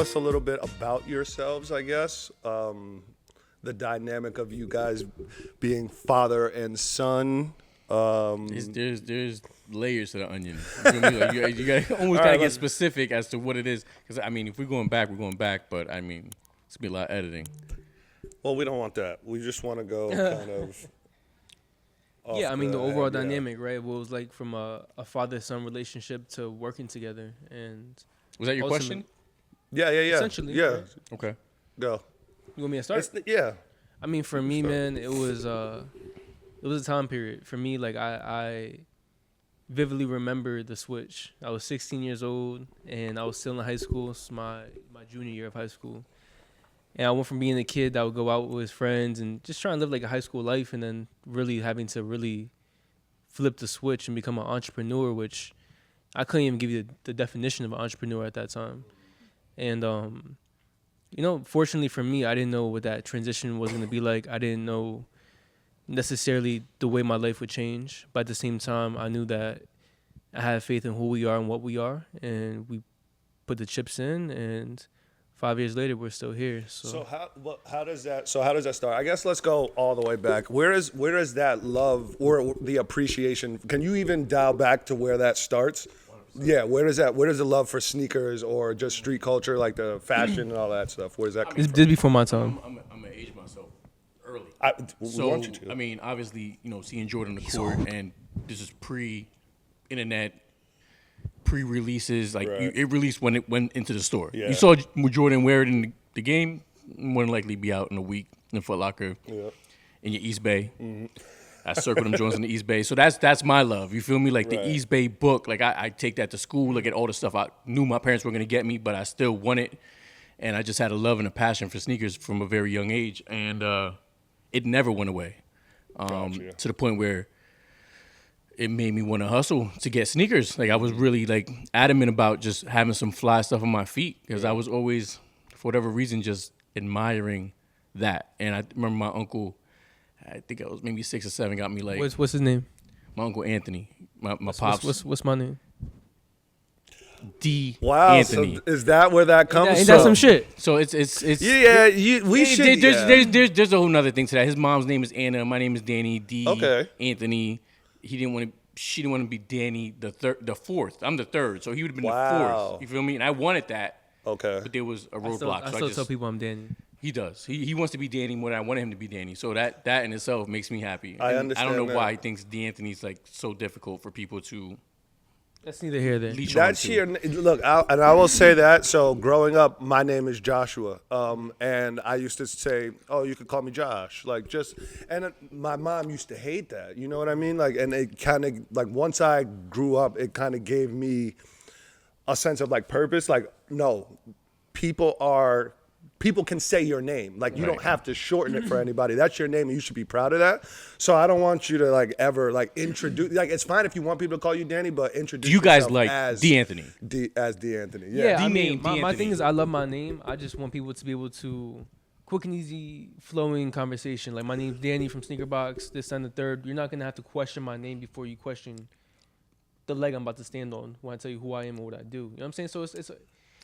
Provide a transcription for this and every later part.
us a little bit about yourselves, I guess. The dynamic of you guys being father and son. There's layers to the onion. You feel me? Like you gotta almost gotta get specific as to what it is. Because I mean, if we're going back, we're going back. But I mean, it's gonna be a lot of editing. Well, we don't want that. We just want to go kind of. Yeah, I mean the overall dynamic, right? Was like from a father-son relationship to working together, and Was that your question? Yeah. Essentially, Yeah. right? Okay. Go. You want me to start? Yeah. I mean, for me, man, it was a time period. For me, like I vividly remember the switch. I was 16 years old, and I was still in high school. It's my junior year of high school. And I went from being a kid that would go out with his friends and just try and live like a high school life, and then really having to really flip the switch and become an entrepreneur, which I couldn't even give you the definition of an entrepreneur at that time. And, fortunately for me, I didn't know what that transition was going to be like. I didn't know necessarily the way my life would change. But at the same time, I knew that I had faith in who we are and what we are. And we put the chips in, and 5 years later, we're still here. So how does that start? I guess let's go all the way back. Where is that love or the appreciation? Can you even dial back to where that starts? 100%. Yeah, where does the love for sneakers or just street culture, like the fashion and all that stuff? Where does that come from? This before my time. I'm gonna age myself early. We want you to. I mean, obviously, seeing Jordan on the court, and this is pre-internet. Pre-releases, like right. It released when it went into the store. Yeah. You saw Jordan wear it in the game, more than likely be out in a week in Foot Locker, in your East Bay. Mm-hmm. I circled them Jones in the East Bay, so that's my love. You feel me? Like the East Bay book, like I take that to school. Look at all the stuff I knew my parents were gonna get me, but I still want it, and I just had a love and a passion for sneakers from a very young age, and it never went away. To the point where it made me want to hustle to get sneakers. Like I was really like adamant about just having some fly stuff on my feet because I was always, for whatever reason, just admiring that. And I remember my uncle, I think I was maybe 6 or 7, got me like. What's his name? My uncle Anthony. My pops. What's my name? D. Wow. Anthony. So is that where that comes from? Ain't that some shit? So it's yeah. There's a whole nother thing to that. His mom's name is Anna. My name is Danny. D. Okay. Anthony. She didn't want to be Danny the fourth. I'm the third, so he would have been the fourth. You feel me? And I wanted that. Okay. But there was a roadblock. I still tell people I'm Danny. He does. He wants to be Danny more than I wanted him to be Danny. So that in itself makes me happy. I understand. I don't know that. why he thinks D'Anthony's like so difficult for people to. That's neither here nor there. That's here. Look, I will say that. So growing up, my name is Joshua, and I used to say, "Oh, you could call me Josh." Like and my mom used to hate that. You know what I mean? Like, and it kind of like once I grew up, it kind of gave me a sense of like purpose. Like, no, people can say your name. Like you don't have to shorten it for anybody. That's your name and you should be proud of that. So I don't want you to like ever like introduce, like it's fine if you want people to call you Danny, but introduce you guys yourself like as D'Anthony. As D'Anthony. Yeah, I mean, D-name, my thing is I love my name. I just want people to be able to quick and easy flowing conversation. Like my name's Danny from Sneaker Box, this and the third. You're not gonna have to question my name before you question the leg I'm about to stand on when I tell you who I am and what I do. You know what I'm saying? So it's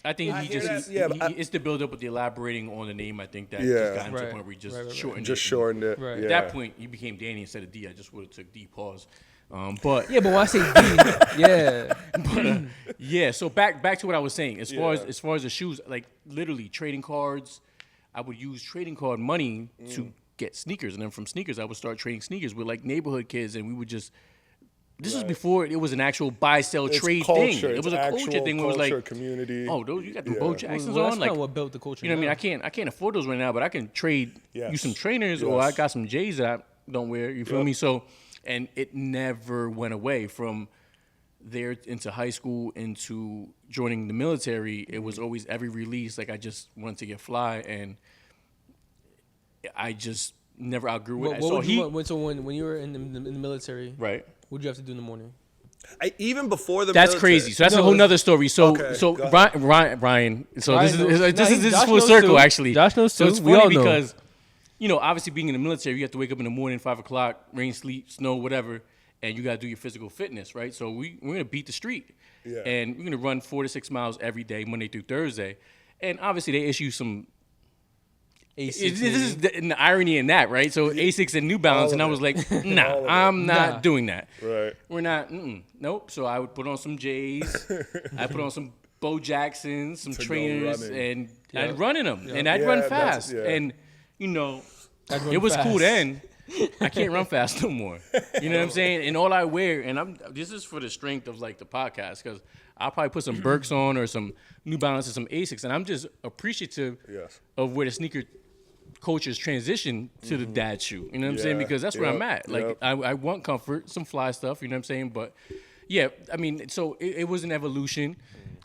I think it's the build up with the elaborating on the name. I think that just got into the point where he just shortened it. Just shortened it. Right. Yeah. At that point, he became Danny instead of D. I just would have took D pause. But yeah, but when I say D, yeah. But, yeah. So back to what I was saying. As far as the shoes, like literally trading cards, I would use trading card money to get sneakers, and then from sneakers, I would start trading sneakers with like neighborhood kids, and we would just. This was before it was an actual buy, sell, trade thing. It was a culture thing where it was like community. Oh, those you got the Bo Jacksons Well, on. that's Like kind of what built the culture. you know what I mean? I can't afford those right now, but I can trade you some trainers, or I got some J's that I don't wear. You feel me? So, and it never went away from there into high school into joining the military. It was always every release. Like I just wanted to get fly, and I just never outgrew it. So when you were in the military, right? What did you have to do in the morning? Even before the That's military. crazy. So that's a whole nother story. So Ryan. So this is full circle actually. Josh knows too. So it's funny because obviously being in the military, you have to wake up in the morning, 5 o'clock, rain, sleet, snow, whatever, and you got to do your physical fitness, right? So we're gonna beat the street, and we're gonna run 4 to 6 miles every day, Monday through Thursday. and obviously they issue some. Asics, This is the irony in that, right? So Asics and New Balance, and I was like, nah, I'm not doing that. Right. We're not. Nope. So I would put on some J's. I put on some Bo Jacksons, some To go trainers, running. and I'd run in them, and I'd Yeah, run that's- fast. yeah. And you know, I'd run it was cool fast. then. I can't run fast no more. You know what I'm saying? And all I wear, and this is for the strength of like the podcast, because I'll probably put some Birks on or some New Balance or some Asics, and I'm just appreciative Yes. of where the sneaker culture's transition to the dad shoe. You know what I'm saying? Yeah. Because that's where I'm Yep. at. Like Yep. I want comfort, some fly stuff. You know what I'm saying? But yeah, I mean, so it was an evolution,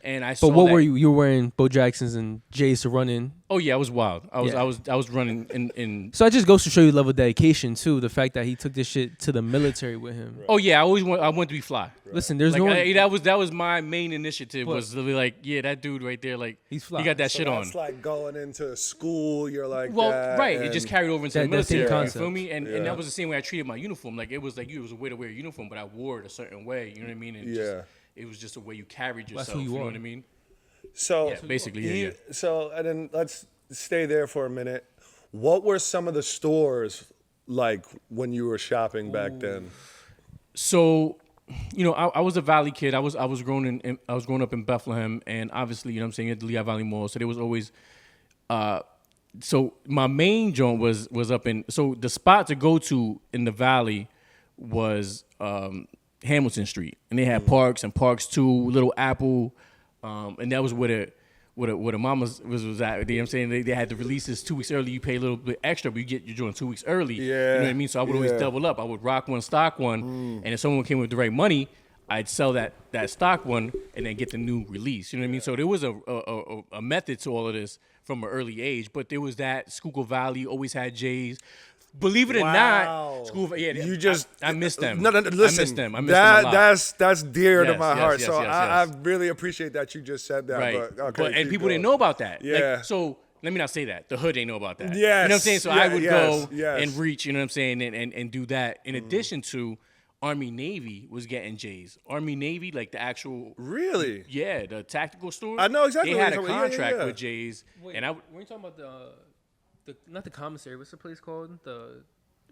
and I saw. But what that- were you? You were wearing Bo Jacksons and J's to run in. Oh yeah, I was wild. I Yeah. was running in. So that just goes to show you the level of dedication too. The fact that he took this shit to the military with him. Oh yeah, I want to be fly. Listen, there's Like no. that was my main initiative, What? was to be like, yeah, that dude right there, like He's fly. he got that So shit on. that's like going into school. You're like, Well, that, right. It and- just carried over into the That same military. You concept. feel me? And Yeah. that was the same way I treated my uniform. Like it was like it was a way to wear a uniform, but I wore it a certain way. You know what I mean? And Yeah. Just, it was just a way you carried yourself. who you know are. what I mean? So Yeah, basically, yeah. So and then let's stay there for a minute. What were some of the stores like when you were shopping back then? So, you know, I was a Valley kid. I was grown I was growing up in Bethlehem, and obviously, you know what I'm saying, at the Lehigh Valley Mall. So there was always so my main joint was up in, so the spot to go to in the Valley was Hamilton Street, and they had Parks and Parks 2, Little Apple, and that was where the mamas was at. You know what I'm saying? They had the releases 2 weeks early. You pay a little bit extra, but you get your joint 2 weeks early. You know what I mean? So I would always Yeah. double up. I would rock one, stock one, and if someone came with the right money, I'd sell that stock one and then get the new release. You know what I mean? So there was a method to all of this from an early age, but there was that Schuylkill Valley always had J's. Believe it or Wow. not, Schuylkill, yeah, You just I miss them. No, listen. I miss them. I miss them a lot. That's dear to Yes, my yes, heart. yes, so yes, I yes. really appreciate that you just said that. Right. But, okay, and keep people didn't going. know about that. Yeah. Like, so let me not say that. The hood ain't know about that. Yes. You know what I'm saying? So I would go Yes. and reach, you know what I'm saying, and do that. In addition to Army Navy was getting J's. Army Navy, like the actual, Really? yeah, the tactical store. I know exactly They what had a you're talking about. Yeah, yeah, contract yeah. with J's, and I would. Were you talking about the not the commissary? What's the place called?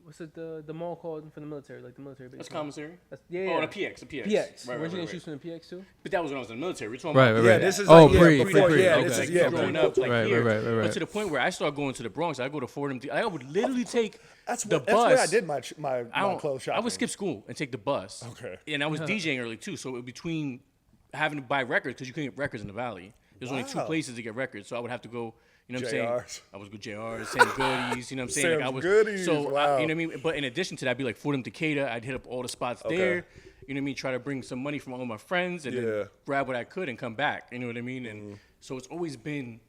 What's it the mall called for the military? Like the military base. That's commissary. Yeah. Oh, the PX, the PX. PX. Right, Weren't you right, gonna shoot right. from the PX too? But that was when I was in the military. We're talking Right, about right, Yeah, right. this is Oh, like, yeah, pre, before, pre. yeah, Okay. this is, like yeah, growing pre- up, like Right, here. right, right, right. But to the point where I started going to the Bronx, I go to Fordham. I would literally take That's the what, bus. that's where I did my I don't- clothes shopping. I would skip school and take the bus. Okay. And I was DJing early too, so between having to buy records because you couldn't get records in the Valley. There's only 2 Wow. places to get records, so I would have to go. You know what I'm saying? JRs. I was good JRs, Sam's Goodies. You know what I'm saying? Sam's I was Goodies, so wow. you know what I mean. But in addition to that, I'd be like Fordham, Decatur. I'd hit up all the spots there. You know what I mean? Try to bring some money from all my friends and Yeah. then grab what I could and come back. You know what I mean? And so it's always been.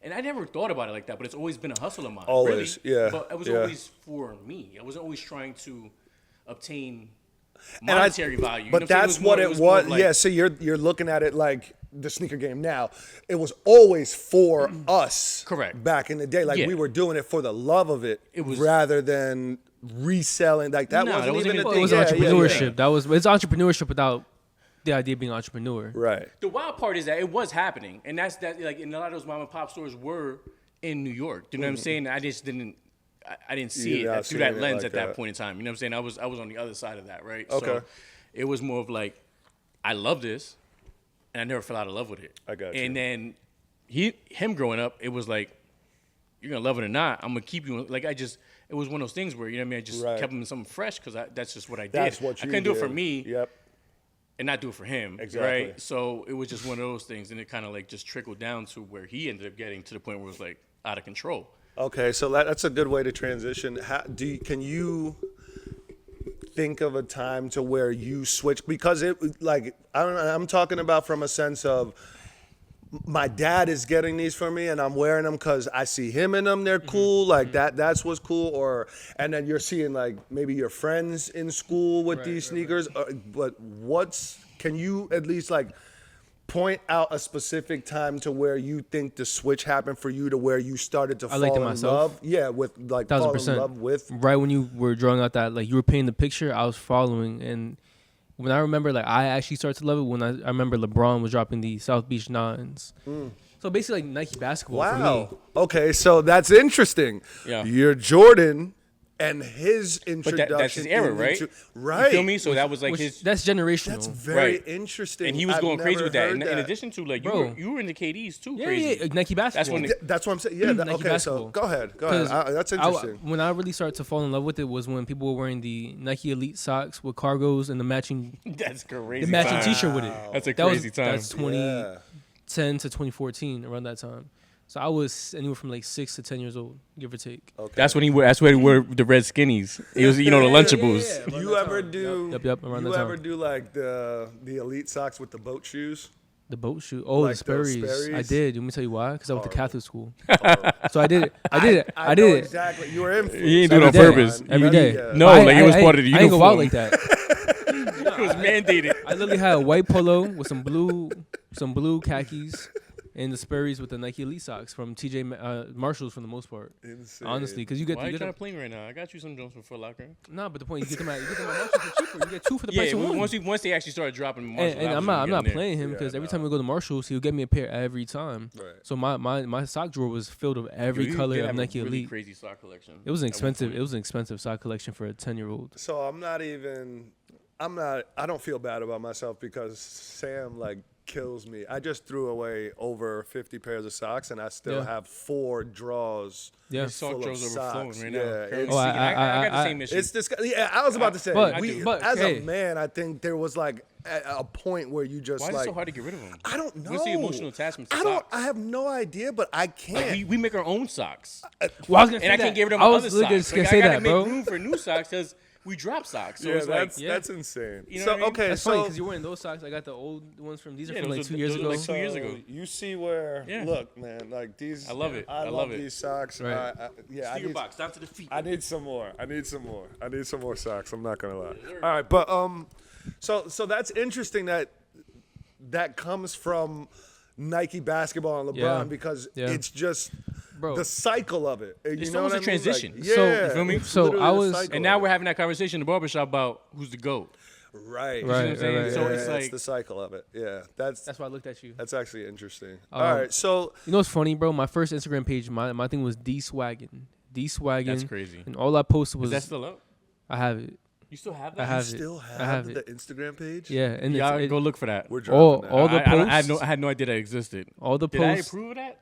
And I never thought about it like that, but it's always been a hustle of mine. Always, really. yeah, But it was yeah. always for me. I wasn't always trying to obtain And I- monetary value. You know But what I'm saying? that's what it was. more of like- Yeah, so you're looking at it like the sneaker game now. It was always for us. Correct. Back in the day, like Yeah. we were doing it for the love of it, It was- rather than reselling. Like that No, wasn't that wasn't even a even Well, thing. it was Yeah, yeah, entrepreneurship. It's entrepreneurship without the idea of being an entrepreneur. yeah. Right. The wild part is that it was happening, and that's that. Like, and a lot of those mom and pop stores were in New York. You know what I'm saying? I just didn't. I didn't see You're it not through that seeing it lens like at that that. point in time. You know what I'm saying? I was on the other side of that, right? Okay. So it was more of like, I love this, and I never fell out of love with it. I got you. And then him growing up, it was like, you're gonna love it or not, I'm gonna keep you. Like it was one of those things where, you know what I mean? I just Right. kept him in something fresh because that's just what I did. That's what I you couldn't do it for did. me Yep. and not do it for him. Exactly. Right. So it was just one of those things, and it kind of like just trickled down to where he ended up getting to the point where it was like out of control. Okay, so that's a good way to transition. Can you think of a time to where you switched? Because I'm talking about from a sense of my dad is getting these for me and I'm wearing them because I see him in them. They're cool. Like that's what's cool. And then you're seeing like maybe your friends in school with these sneakers. But can you at least like point out a specific time to where you think the switch happened for you to where you started to I liked it fall in myself. love? Yeah, with like fall in 1000%. love with. Right when you were drawing out that, like you were painting the picture, I was following. And when I remember, like I actually started to love it when I remember LeBron was dropping the South Beach 9s. So basically, like Nike basketball Wow. for me. Okay, so that's interesting. Yeah. You're Jordan and his But introduction. that's his era, right? Right. You feel me? So that was like Which, his. that's generational. That's very Right. interesting. And he was I've going crazy never with that. heard In addition to like Bro. you were into KD's too. yeah, crazy. yeah, Nike basketball. when That's what I'm saying. Yeah. Nike Okay. So basketball. go ahead. Go ahead. 'Cause That's interesting. when I really started to fall in love with it was when people were wearing the Nike Elite socks with cargos and the matching That's crazy. the matching time. T-shirt with it. That's a That was crazy time. That's 2010 Yeah. to 2014 around that time. So I was anywhere from like 6 to 10 years old, give or take. Okay. That's when he wore. That's where he wore the red skinnies. It was the Lunchables. Yeah, You ever do? Yep, around You that ever time. do like the elite socks with the boat shoes? The boat shoe. Oh, Like the those Sperry's. I Sperry's? did. Let me tell you why. Because I went to Horrible. Catholic school. So I did it. I know did it. exactly. You were influenced. He ain't do it Every on day. purpose. Every day. Yeah. No, I- like it was part of the I ain't go out uniform. like that. It was mandated. I literally had a white polo with some blue khakis, and the Sperry's with the Nike Elite socks from TJ Marshalls for the most part. Insane. Honestly, because you get Why are you you trying get to play me right now? I got you some Jones for Foot Locker. nah, but the point is you get them at Marshalls for cheaper. You get two for the price Yeah, of one. once they actually started dropping Marshalls, And I was I'm not getting there. playing him Yeah, because every no. time we go to Marshalls, he'll get me a pair every time. Right. So my sock drawer was filled with every Yo, you color did of have a Nike really Elite. Crazy sock collection. It was an at one expensive. point. It was an expensive sock collection for a 10-year-old. So I don't feel bad about myself because Sam like kills me. I just threw away over 50 pairs of socks and I still Yeah. have 4 drawers. Yeah. His sock full of drawers overflowing socks. right Yeah, now. it's- Currently Oh, I- speaking, I got the I- same issue. It's disgusting. Yeah, I was about to say, But- as hey. a man, I think there was like a point where you just Why is like it so hard to get rid of them? I don't know. What's the emotional attachment to I don't. socks? I have no idea, but I can't. Like we make our own socks, Well, I was gonna and I say can't that. get rid of I my was other literally socks. just gonna Like, say I gotta that, make bro. room for new socks because we drop socks. So yeah, it's like that's insane. You know so what I mean? okay, That's so funny because you're wearing those socks. I got the old ones from these are Yeah, from those like are- 2 years those are ago. like 2 years ago. You see where? Yeah. Look, man, like these. I love it. I I love love it. these socks. Right. Yeah, I Sneaker need. box down to the feet. I need some more. I need some more socks. I'm not gonna lie. All right, but so that's interesting that comes from Nike basketball and LeBron Yeah. because Yeah. it's just Bro. the cycle of it. You It's know almost what a I mean? transition. Like, So- yeah, you feel me? it's So literally I the was- cycle And now of we're it. having that conversation in the barbershop about who's the GOAT. right, Right, I'm saying? right, So right. it's Yeah, like the cycle of it. Yeah, that's That's why I looked at you. actually interesting. Um, All right, so You know what's funny, bro? My first Instagram page, my thing was D-Swaggin. D-Swaggin. That's crazy. And all I posted was Is that still up? I have it. You still have I that? have you it. still I have have it. the Instagram page? Yeah, and Y'all it's, go look for that. We're all dropping that. all the I don't- posts. I had no idea that existed. all the Did I posts. approve of that?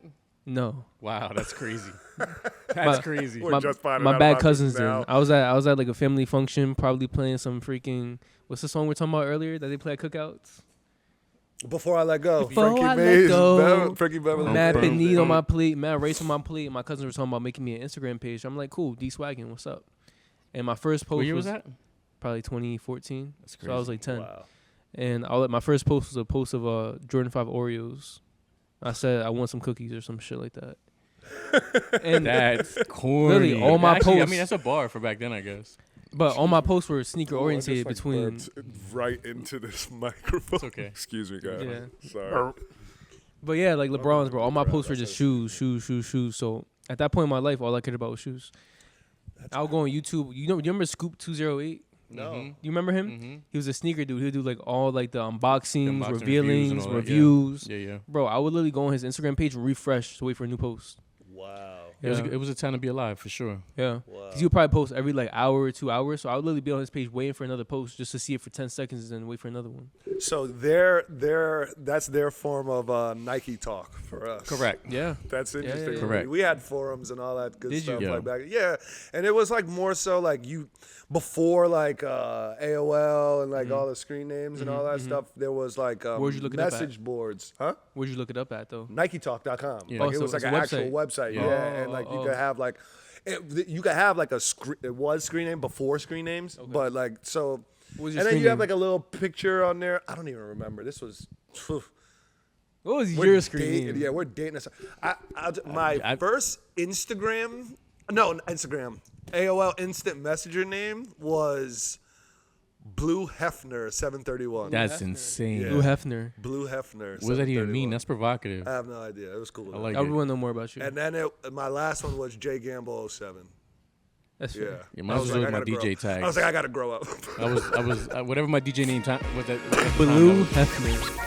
No. Wow, that's crazy. That's My- crazy. We're My, just finding my out bad about cousins this did. now. I was at like a family function, probably playing some freaking what's the song we're talking about earlier that they play at cookouts? Before I let go, Before Frankie I let Mays, go. Frankie Beverly. Mad bro. Benito on my plate, mad race on my plate. My cousins were talking about making me an Instagram page. I'm like, cool, D-Swaggin, what's up? And my first post What year was that? probably 2014. That's So I was crazy. like 10. Wow. And my first post was a post of Jordan 5 Oreos. I said I want some cookies or some shit like that. And That's corny. Really, all my Actually, I posts- mean, that's a bar for back then, I guess. but all my posts were sneaker Ooh, I just, oriented like, between burped right into this microphone. It's okay. Excuse me, guys. Yeah. Sorry. But yeah, like LeBron's, bro. All my LeBron, posts were that's just shoes. So at that point in my life, all I cared about was shoes. I would go on YouTube. You remember Scoop 208? No. Mhm. You remember him? Mm-hmm. He was a sneaker dude. He would do like all like the unboxings, Unboxing revealings, reviews and all that, yeah. reviews. Yeah, yeah. Bro, I would literally go on his Instagram page and refresh to wait for a new post. Wow. It, Yeah. was, it was a time to be alive, for sure. Yeah. Wow. Cause he would probably post every like hour or 2 hours. So I would literally be on his page waiting for another post just to see it for 10 seconds and then wait for another one. So that's their form of Nike talk for us. Correct. Yeah. That's interesting. yeah. Correct. We had forums and all that good Did you? stuff Yeah. like back. Yeah, and it was like more so like before like AOL and like all the screen names and all that stuff. There was like Where'd you look it up at? message boards, huh? Where'd you look it up at though? NikeTalk.com. Yeah. Like Oh, it so was like it's an a actual website, Yeah. yeah, and like you could have like. You could have like it was screen name before screen names, but like so, What was your and then screen you have name? like a little picture on there. I don't even remember. This was, phew. What was We're your screen dating- name? Yeah, we're dating us. My first Instagram, AOL Instant Messenger name was Blue Hefner 731. That's insane. Yeah. Lou Hefner. Blue Hefner. What does that even 731. mean? That's provocative. I have no idea. It was cool. I though. like I it. want to know more about you. And then my last one was J Gamble 07. That's Yeah. fair. Yeah, mine I was like, with I my gotta grow DJ up. tags. I was like, I gotta grow up. I was whatever my DJ name time was that. Blue Hefner.